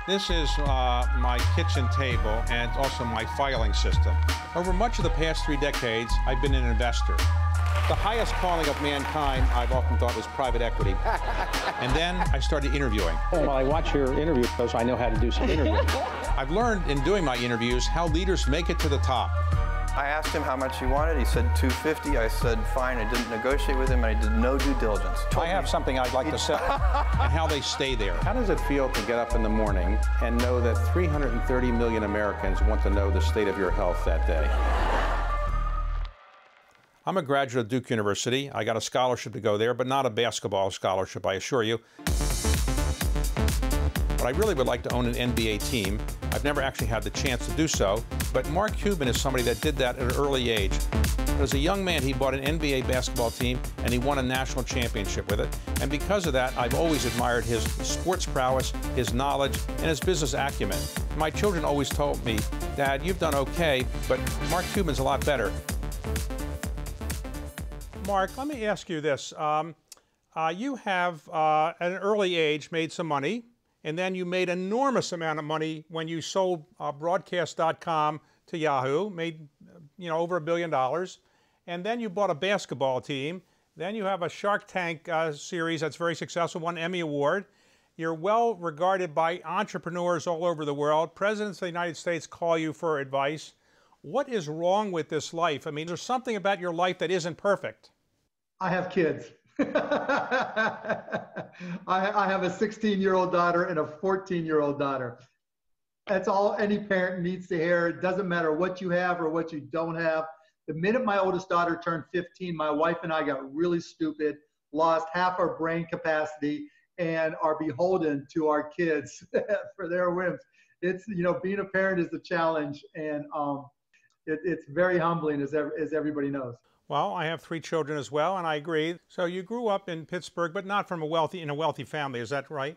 This is my kitchen table and also my filing system. Over much of the past 3 decades, I've been an investor. The highest calling of mankind, I've often thought, was private equity. And then I started interviewing. Well, I watch your interviews, so I know how to do some interviewing. I've learned in doing my interviews how leaders make it to the top. I asked him how much he wanted. He said $250. I said fine. I didn't negotiate with him, and I did no due diligence. I have something I'd like to say, and how they stay there. How does it feel to get up in the morning and know that 330 million Americans want to know the state of your health that day? I'm a graduate of Duke University. I got a scholarship to go there, but not a basketball scholarship, I assure you. But I really would like to own an NBA team. I've never actually had the chance to do so, but Mark Cuban is somebody that did that at an early age. As a young man, he bought an NBA basketball team, and he won a national championship with it. And because of that, I've always admired his sports prowess, his knowledge, and his business acumen. My children always told me, Dad, you've done okay, but Mark Cuban's a lot better. Mark, let me ask you this. You have, at an early age, made some money. And then you made an enormous amount of money when you sold broadcast.com to Yahoo, made over $1 billion. And then you bought a basketball team. Then you have a Shark Tank series that's very successful, won Emmy Award. You're well regarded by entrepreneurs all over the world. Presidents of the United States call you for advice. What is wrong with this life? I mean, there's something about your life that isn't perfect. I have kids. I have a 16-year-old daughter and a 14-year-old daughter. That's all any parent needs to hear. It doesn't matter what you have or what you don't have. The minute my oldest daughter turned 15, my wife and I got really stupid, lost half our brain capacity, and are beholden to our kids for their whims. It's, being a parent is a challenge, and it's very humbling, as everybody knows. Well, I have 3 children as well, and I agree. So you grew up in Pittsburgh, but not from a wealthy family. Is that right?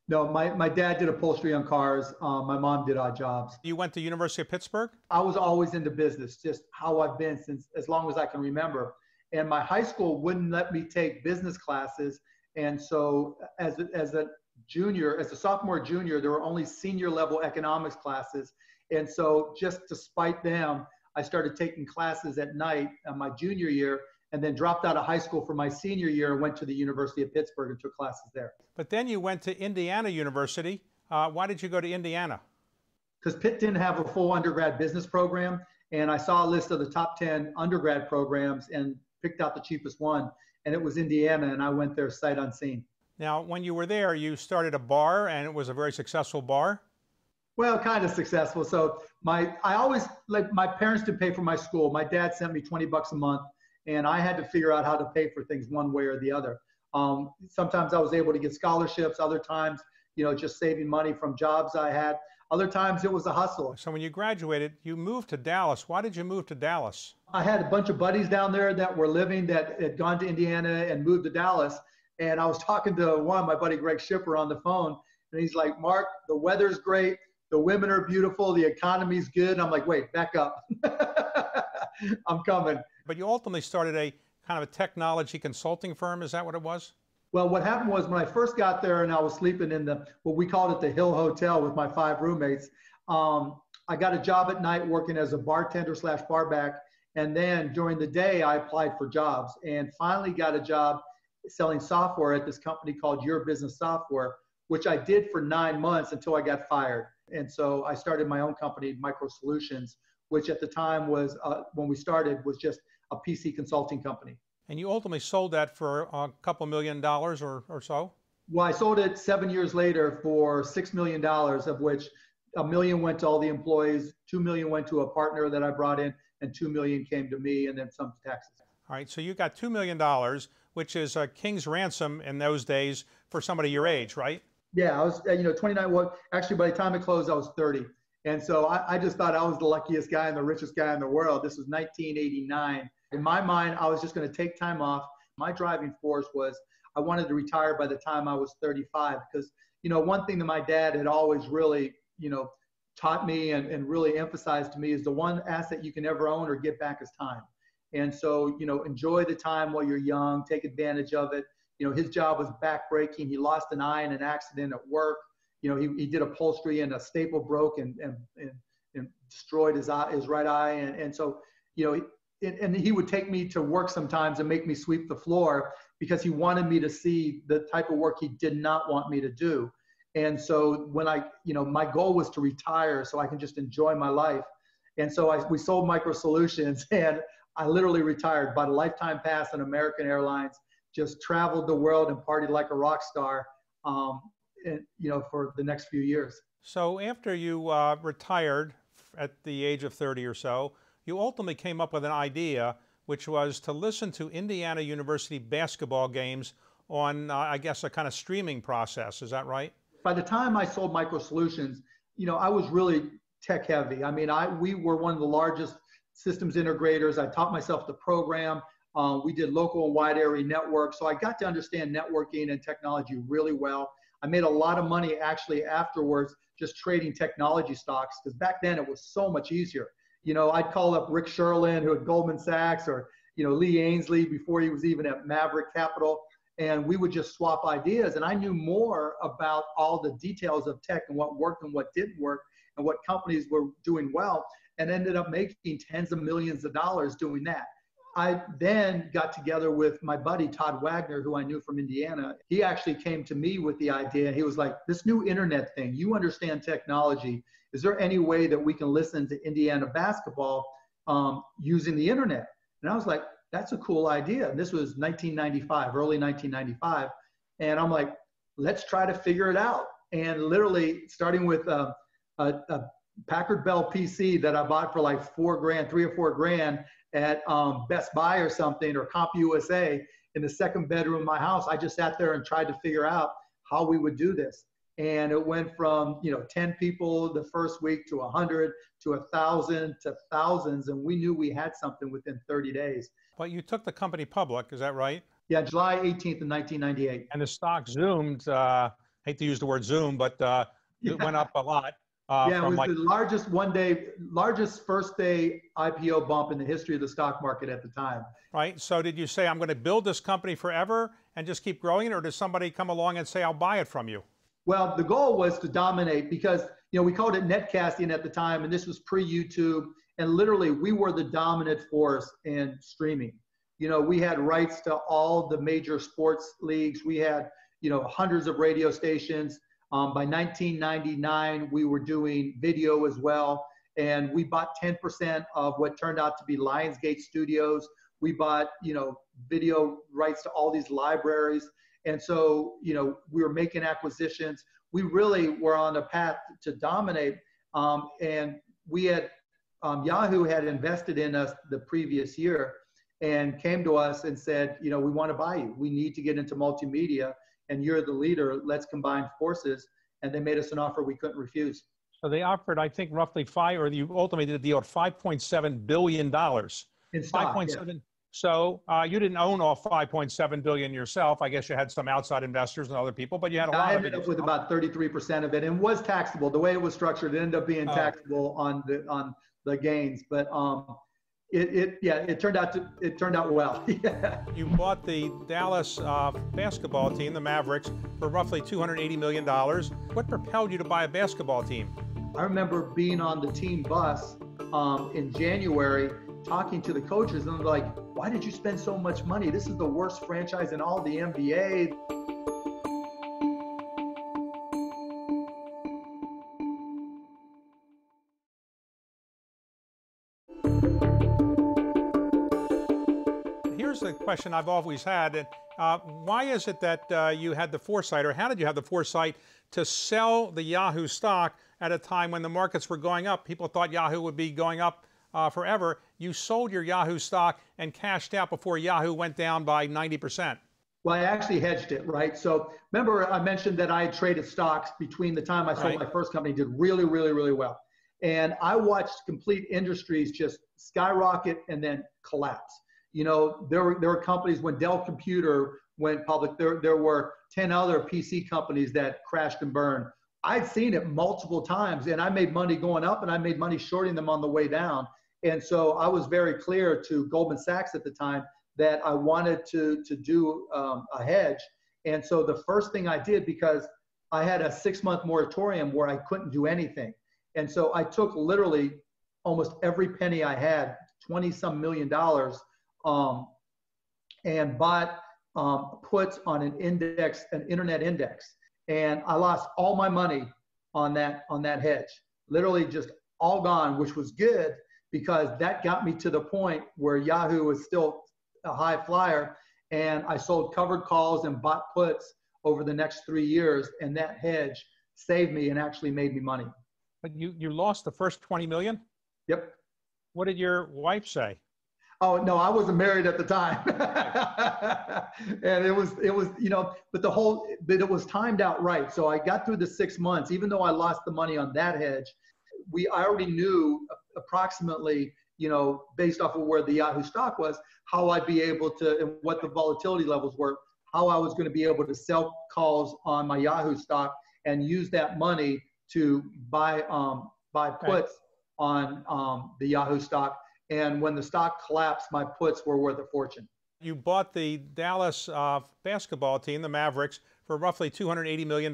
No, my dad did upholstery on cars. My mom did odd jobs. You went to University of Pittsburgh? I was always into business, just how I've been since as long as I can remember. And my high school wouldn't let me take business classes. And so as a sophomore, junior, there were only senior level economics classes. And so just to spite them, I started taking classes at night my junior year, and then dropped out of high school for my senior year and went to the University of Pittsburgh and took classes there. But then you went to Indiana University. Why did you go to Indiana? Because Pitt didn't have a full undergrad business program, and I saw a list of the top 10 undergrad programs and picked out the cheapest one, and it was Indiana, and I went there sight unseen. Now, when you were there, you started a bar, and it was a very successful bar? Well, kind of successful. So my parents didn't pay for my school. My dad sent me $20 a month, and I had to figure out how to pay for things one way or the other. Sometimes I was able to get scholarships. Other times, just saving money from jobs I had. Other times it was a hustle. So when you graduated, you moved to Dallas. Why did you move to Dallas? I had a bunch of buddies down there that were living that had gone to Indiana and moved to Dallas. And I was talking to my buddy Greg Shipper on the phone, and he's like, Mark, the weather's great. The women are beautiful. The economy's good. I'm like, wait, back up. I'm coming. But you ultimately started a kind of a technology consulting firm. Is that what it was? Well, what happened was when I first got there and I was sleeping in what we called it the Hill Hotel with my 5 roommates, I got a job at night working as a bartender / barback. And then during the day, I applied for jobs and finally got a job selling software at this company called Your Business Software, which I did for 9 months until I got fired. And so I started my own company, Micro Solutions, which at the time was, when we started, was just a PC consulting company. And you ultimately sold that for a couple $1 million or so? Well, I sold it 7 years later for $6 million, of which $1 million went to all the employees, $2 million went to a partner that I brought in, and $2 million came to me, and then some taxes. All right, so you got $2 million, which is a king's ransom in those days for somebody your age, right? Yeah, I was, 29. Well, actually, by the time it closed, I was 30. And so I just thought I was the luckiest guy and the richest guy in the world. This was 1989. In my mind, I was just going to take time off. My driving force was I wanted to retire by the time I was 35 because, one thing that my dad had always really, taught me and really emphasized to me is the one asset you can never own or get back is time. And so, enjoy the time while you're young, take advantage of it. His job was backbreaking. He lost an eye in an accident at work. he did upholstery and a staple broke and destroyed his right eye. And so, and he would take me to work sometimes and make me sweep the floor because he wanted me to see the type of work he did not want me to do. And so when my goal was to retire so I can just enjoy my life. And so we sold Micro Solutions, and I literally retired, bought a lifetime pass on American Airlines, just traveled the world and partied like a rock star, for the next few years. So after you retired at the age of 30 or so, you ultimately came up with an idea, which was to listen to Indiana University basketball games on, I guess, a kind of streaming process. Is that right? By the time I sold Micro Solutions, I was really tech heavy. I mean, we were one of the largest systems integrators. I taught myself to program. We did local and wide area networks. So I got to understand networking and technology really well. I made a lot of money actually afterwards just trading technology stocks, because back then it was so much easier. I'd call up Rick Sherlin, who at Goldman Sachs, or, Lee Ainsley before he was even at Maverick Capital. And we would just swap ideas. And I knew more about all the details of tech and what worked and what didn't work and what companies were doing well, and ended up making tens of millions of dollars doing that. I then got together with my buddy, Todd Wagner, who I knew from Indiana. He actually came to me with the idea. He was like, this new internet thing, you understand technology. Is there any way that we can listen to Indiana basketball using the internet? And I was like, that's a cool idea. And this was 1995, early 1995. And I'm like, let's try to figure it out. And literally starting with a Packard Bell PC that I bought for like $3 or $4 grand at Best Buy or something, or CompUSA, in the second bedroom of my house. I just sat there and tried to figure out how we would do this. And it went from 10 people the first week to 100 to 1,000 to thousands. And we knew we had something within 30 days. But you took the company public, is that right? Yeah, July 18th of 1998. And the stock zoomed, hate to use the word zoom, but it went up a lot. Yeah, it was the largest first day IPO bump in the history of the stock market at the time. Right. So did you say, I'm going to build this company forever and just keep growing it? Or did somebody come along and say, I'll buy it from you? Well, the goal was to dominate, because, we called it netcasting at the time, and this was pre-YouTube. And literally we were the dominant force in streaming. We had rights to all the major sports leagues. We had, hundreds of radio stations. By 1999, we were doing video as well. And we bought 10% of what turned out to be Lionsgate Studios. We bought, video rights to all these libraries. And so, we were making acquisitions. We really were on a path to dominate. And we had, Yahoo had invested in us the previous year and came to us and said, we want to buy you. We need to get into multimedia, and you're the leader. Let's combine forces. And they made us an offer we couldn't refuse. So they offered, I think, roughly you ultimately did a deal at $5.7 billion. In stock, 5.7. yeah. So you didn't own all 5.7 billion yourself. I guess you had some outside investors and other people, but you had a lot of it. I ended up with about 33% of it, and was taxable. The way it was structured, it ended up being taxable on the gains. But it turned out well. Yeah. You bought the Dallas basketball team, the Mavericks, for roughly $280 million. What propelled you to buy a basketball team? I remember being on the team bus in January, talking to the coaches, and they're like, why did you spend so much money? This is the worst franchise in all the NBA. Here's the question I've always had. Why is it that you had the foresight, or how did you have the foresight to sell the Yahoo stock at a time when the markets were going up? People thought Yahoo would be going up forever. You sold your Yahoo stock and cashed out before Yahoo went down by 90%. Well, I actually hedged it, right? So remember I mentioned that I had traded stocks between the time I sold my first company, did really, really, really well. And I watched complete industries just skyrocket and then collapse. There were companies, when Dell Computer went public, there were 10 other PC companies that crashed and burned. I'd seen it multiple times, and I made money going up and I made money shorting them on the way down. And so I was very clear to Goldman Sachs at the time that I wanted to do a hedge. And so the first thing I did, because I had a 6-month moratorium where I couldn't do anything. And so I took literally almost every penny I had, 20-some million dollars, and bought puts on an index, an internet index. And I lost all my money on that hedge, literally just all gone, which was good because that got me to the point where Yahoo was still a high flyer. And I sold covered calls and bought puts over the next 3 years. And that hedge saved me and actually made me money. But you lost the first 20 million? Yep. What did your wife say? Oh, no, I wasn't married at the time. And it was, but it was timed out right. So I got through the 6 months, even though I lost the money on that hedge, I already knew approximately, based off of where the Yahoo stock was, how I'd be able to, and what the volatility levels were, how I was going to be able to sell calls on my Yahoo stock and use that money to buy puts on the Yahoo stock. And when the stock collapsed, my puts were worth a fortune. You bought the Dallas basketball team, the Mavericks, for roughly $280 million,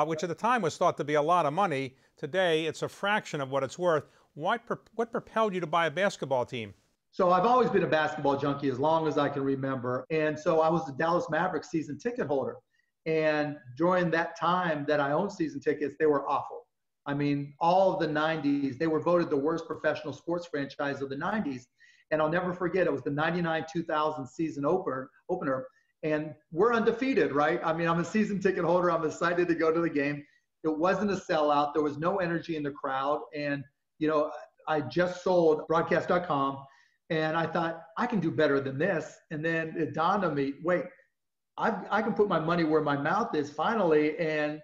which at the time was thought to be a lot of money. Today, it's a fraction of what it's worth. What propelled you to buy a basketball team? So I've always been a basketball junkie as long as I can remember. And so I was the Dallas Mavericks season ticket holder. And during that time that I owned season tickets, they were awful. I mean, all of the 90s, they were voted the worst professional sports franchise of the 90s. And I'll never forget, it was the 99-2000 season opener. And we're undefeated, right? I mean, I'm a season ticket holder. I'm excited to go to the game. It wasn't a sellout. There was no energy in the crowd. And, I just sold broadcast.com. And I thought, I can do better than this. And then it dawned on me, wait, I can put my money where my mouth is finally. And,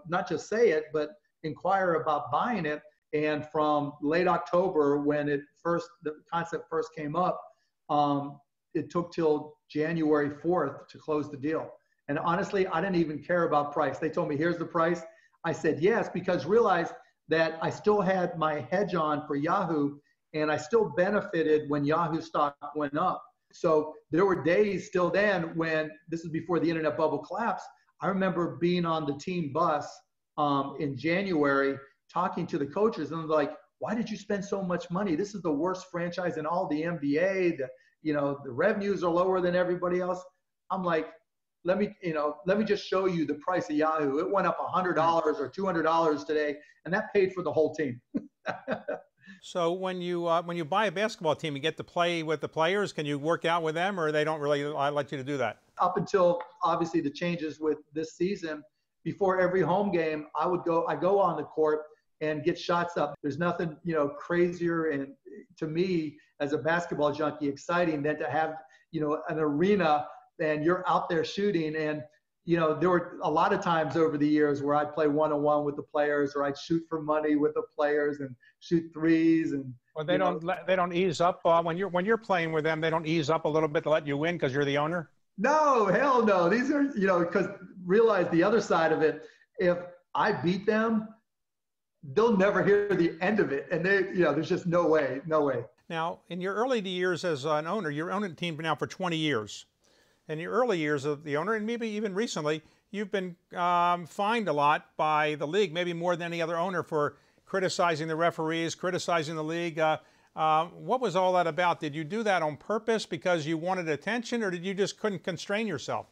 not just say it, but inquire about buying it. And from late October, when the concept first came up, it took till January 4th to close the deal. And honestly, I didn't even care about price. They told me, here's the price. I said yes, because realized that I still had my hedge on for Yahoo, and I still benefited when Yahoo stock went up. So there were days still then when, this is before the internet bubble collapsed, I remember being on the team bus in January, talking to the coaches, and they're like, why did you spend so much money? This is the worst franchise in all the NBA. The revenues are lower than everybody else. I'm like, let me just show you the price of Yahoo. It went up $100 or $200 today, and that paid for the whole team. So when you buy a basketball team, you get to play with the players. Can you work out with them, or they don't really let you to do that? Up until obviously the changes with this season, before every home game, I go on the court and get shots up. There's nothing, crazier and to me as a basketball junkie exciting than to have, an arena and you're out there shooting. And, there were a lot of times over the years where I'd play one-on-one with the players, or I'd shoot for money with the players and shoot threes. And well, they don't ease up when you're playing with them. They don't ease up a little bit to let you in because you're the owner. No, hell no. These are, because realize the other side of it, if I beat them, they'll never hear the end of it. And there's just no way. Now, in your early years as an owner, you're owning the team now for 20 years. In your early years of the owner, and maybe even recently, you've been fined a lot by the league, maybe more than any other owner, for criticizing the referees, criticizing the league. What was all that about? Did you do that on purpose because you wanted attention, or did you just couldn't constrain yourself?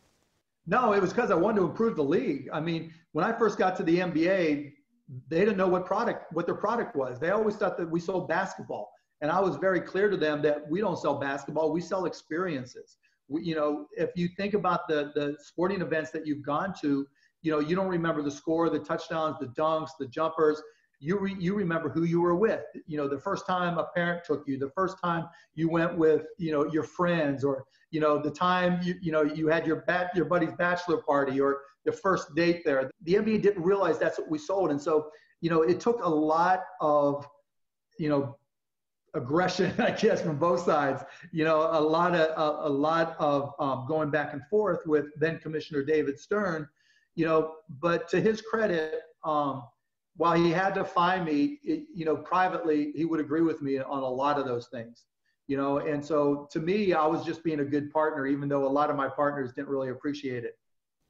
No, it was because I wanted to improve the league. I mean, when I first got to the NBA, they didn't know what their product was. They always thought that we sold basketball. And I was very clear to them that we don't sell basketball, we sell experiences. If you think about the sporting events that you've gone to, you don't remember the score, the touchdowns, the dunks, the jumpers. You remember who you were with. The first time a parent took you, the first time you went with, your friends, or, the time you had your buddy's bachelor party, or the first date there. The NBA didn't realize that's what we sold. And so, it took a lot of, aggression, I guess, from both sides, a lot of going back and forth with then Commissioner David Stern, but to his credit, while he had to fine me, privately, he would agree with me on a lot of those things, and so to me, I was just being a good partner, even though a lot of my partners didn't really appreciate it.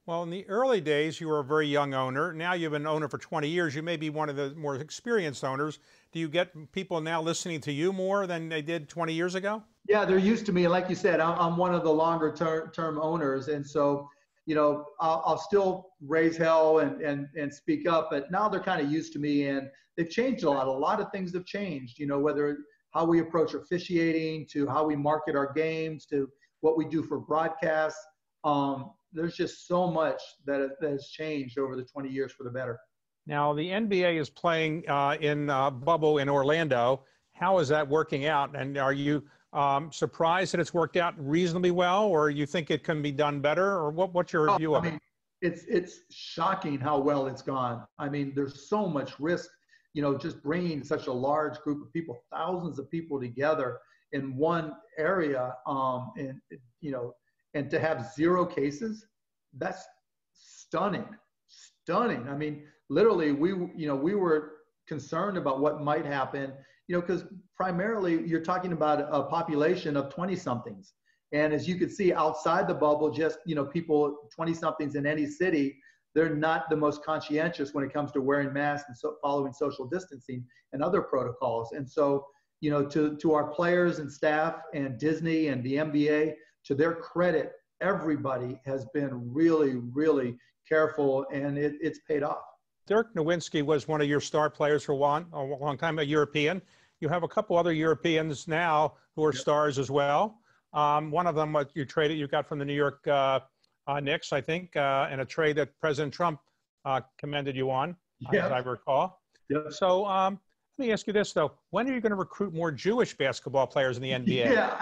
Well, in the early days, you were a very young owner. Now you've been an owner for 20 years. You may be one of the more experienced owners. Do you get people now listening to you more than they did 20 years ago? Yeah, they're used to me. Like you said, I'm one of the longer term owners. And so, I'll still raise hell and speak up, but now they're kind of used to me, and they've changed a lot. A lot of things have changed, whether how we approach officiating to how we market our games to what we do for broadcasts. There's just so much that has changed over the 20 years for the better. Now, the NBA is playing in bubble in Orlando. How is that working out? And are you surprised that it's worked out reasonably well, or you think it can be done better, or what's your view of it? It's shocking how well it's gone. I mean, there's so much risk, just bringing such a large group of people, thousands of people together in one area, and to have 0 cases, that's stunning. I mean, literally, we were concerned about what might happen, because primarily you're talking about a population of 20-somethings. And as you can see outside the bubble, just, people 20-somethings in any city, they're not the most conscientious when it comes to wearing masks and following social distancing and other protocols. And so, to our players and staff and Disney and the NBA, to their credit, everybody has been really, really careful, and it's paid off. Dirk Nowitzki was one of your star players for a long time, a European. You have a couple other Europeans now who are stars as well. One of them you got from the New York Knicks, I think, and a trade that President Trump commended you on, as I recall. Yep. So let me ask you this, though. When are you going to recruit more Jewish basketball players in the NBA? Yeah,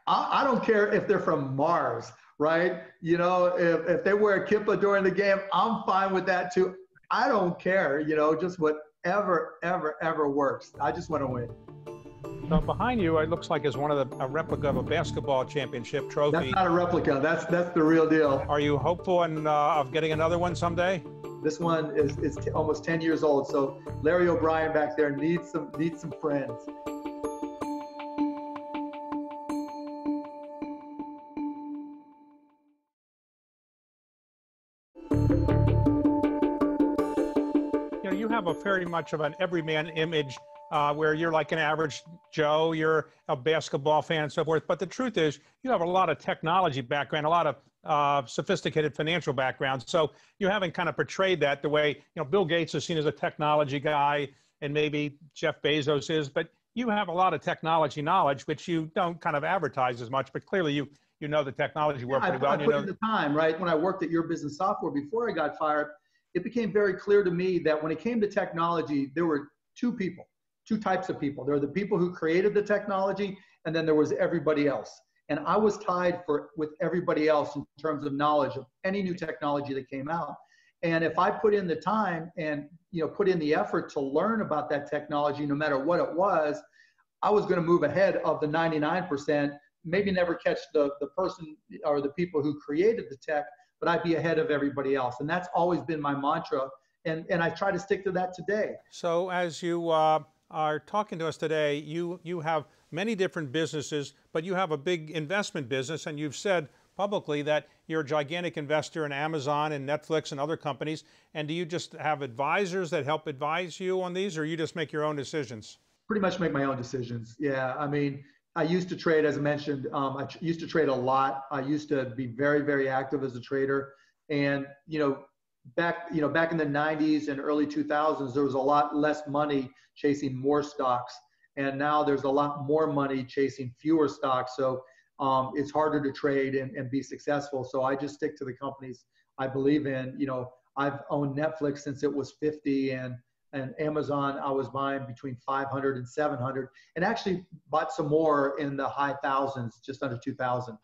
I don't care if they're from Mars, right? If they wear a kippah during the game, I'm fine with that too. I don't care, just whatever, ever works. I just want to win. So behind you, it looks like is a replica of a basketball championship trophy. That's not a replica. That's the real deal. Are you hopeful of getting another one someday? This one is almost 10 years old. So Larry O'Brien back there needs some friends. You have a very much of an everyman image where you're like an average Joe, you're a basketball fan and so forth. But the truth is, you have a lot of technology background, a lot of sophisticated financial background. So you haven't kind of portrayed that the way, Bill Gates is seen as a technology guy and maybe Jeff Bezos is, but you have a lot of technology knowledge, which you don't kind of advertise as much, but clearly you know the technology work pretty well. I put in the time, right? When I worked at Your Business Software before I got fired, it became very clear to me that when it came to technology, there were two types of people. There were the people who created the technology, and then there was everybody else. And I was tied with everybody else in terms of knowledge of any new technology that came out. And if I put in the time and put in the effort to learn about that technology, no matter what it was, I was going to move ahead of the 99%, maybe never catch the person or the people who created the tech, but I'd be ahead of everybody else. And that's always been my mantra. And I try to stick to that today. So as you are talking to us today, you have many different businesses, but you have a big investment business, and you've said publicly that you're a gigantic investor in Amazon and Netflix and other companies. And do you just have advisors that help advise you on these, or you just make your own decisions? Pretty much make my own decisions. Yeah, I mean, I used to trade, as I mentioned, I used to trade a lot. I used to be very, very active as a trader. And, back in the 90s and early 2000s, there was a lot less money chasing more stocks. And now there's a lot more money chasing fewer stocks. So it's harder to trade and be successful. So I just stick to the companies I believe in. I've owned Netflix since it was 50, and Amazon I was buying between 500 and 700, and actually bought some more in the high thousands, just under 2,000.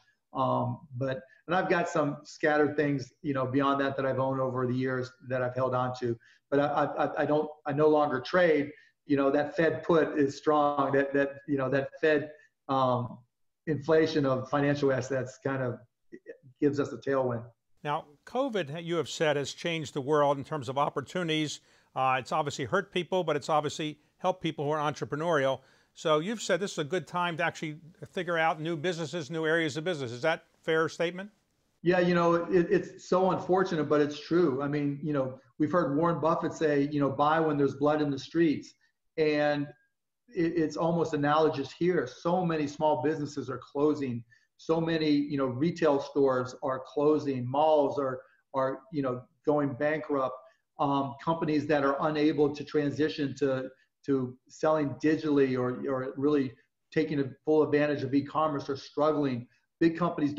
And I've got some scattered things, beyond that I've owned over the years that I've held on to. But I no longer trade. That Fed put is strong. That Fed inflation of financial assets kind of gives us a tailwind. Now, COVID, you have said, has changed the world in terms of opportunities. It's obviously hurt people, but it's obviously helped people who are entrepreneurial. So you've said this is a good time to actually figure out new businesses, new areas of business. Is that a fair statement? Yeah, it's so unfortunate, but it's true. I mean, we've heard Warren Buffett say, buy when there's blood in the streets. And it's almost analogous here. So many small businesses are closing. So many, retail stores are closing. Malls are going bankrupt. Companies that are unable to transition to selling digitally or really taking a full advantage of e-commerce are struggling. Big companies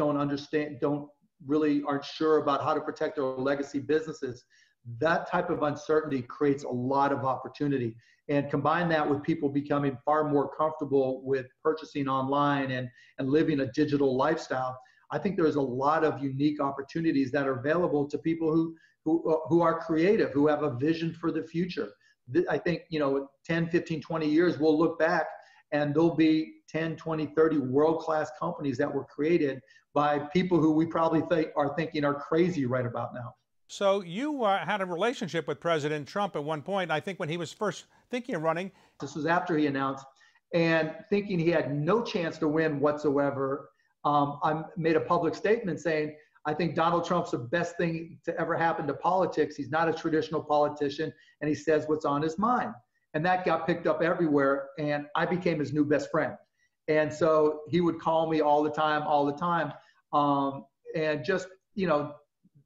aren't sure about how to protect their legacy businesses. That type of uncertainty creates a lot of opportunity. And combine that with people becoming far more comfortable with purchasing online and living a digital lifestyle, I think there's a lot of unique opportunities that are available to people who are creative, who have a vision for the future. I think, 10, 15, 20 years, we'll look back and there'll be 10, 20, 30 world-class companies that were created by people who we probably are thinking are crazy right about now. So you had a relationship with President Trump at one point, I think when he was first thinking of running. This was after he announced, and thinking he had no chance to win whatsoever. I made a public statement saying, I think Donald Trump's the best thing to ever happen to politics. He's not a traditional politician, and he says what's on his mind. And that got picked up everywhere, and I became his new best friend. And so he would call me all the time. And just,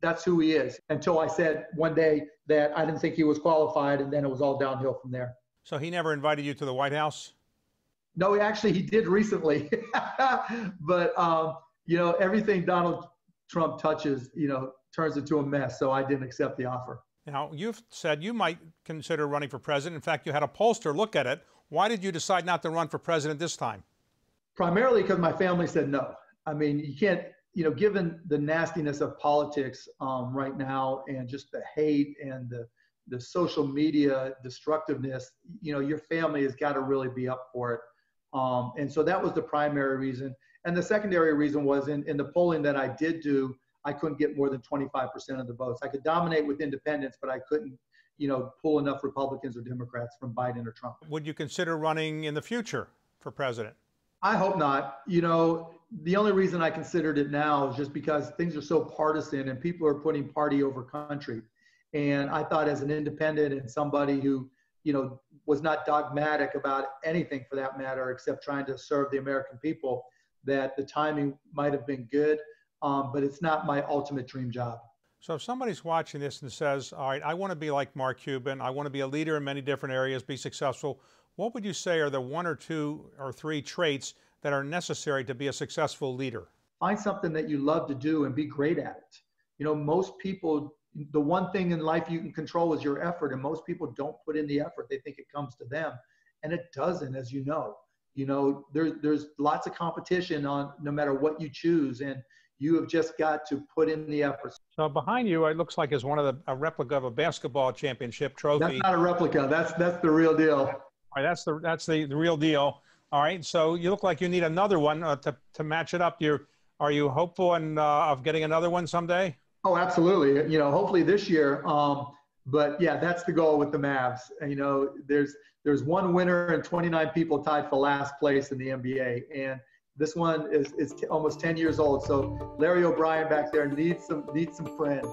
that's who he is, until I said one day that I didn't think he was qualified, and then it was all downhill from there. So he never invited you to the White House? No, actually he did recently. But, everything Donald Trump touches, turns into a mess. So I didn't accept the offer. Now, you've said you might consider running for president. In fact, you had a pollster look at it. Why did you decide not to run for president this time? Primarily because my family said no. I mean, you can't, given the nastiness of politics right now, and just the hate and the social media destructiveness, your family has got to really be up for it. And so that was the primary reason. And the secondary reason was in the polling that I did do, I couldn't get more than 25% of the votes. I could dominate with independents, but I couldn't, pull enough Republicans or Democrats from Biden or Trump. Would you consider running in the future for president? I hope not. The only reason I considered it now is just because things are so partisan and people are putting party over country. And I thought, as an independent and somebody who, was not dogmatic about anything for that matter, except trying to serve the American people, that the timing might have been good, but it's not my ultimate dream job. So if somebody's watching this and says, all right, I want to be like Mark Cuban, I want to be a leader in many different areas, be successful, what would you say are the 1 or 2 or 3 traits that are necessary to be a successful leader? Find something that you love to do and be great at it. Most people, the one thing in life you can control is your effort, and most people don't put in the effort. They think it comes to them, and it doesn't, as you know. There's lots of competition on no matter what you choose, and you have just got to put in the effort. So behind you, it looks like is a replica of a basketball championship trophy. That's not a replica. That's the real deal. All right, that's the real deal. All right, so you look like you need another one to match it up. Are you hopeful of getting another one someday? Oh, absolutely. Hopefully this year. But yeah, that's the goal with the Mavs. There's one winner and 29 people tied for last place in the NBA, and this one is almost 10 years old. So Larry O'Brien back there needs some friends.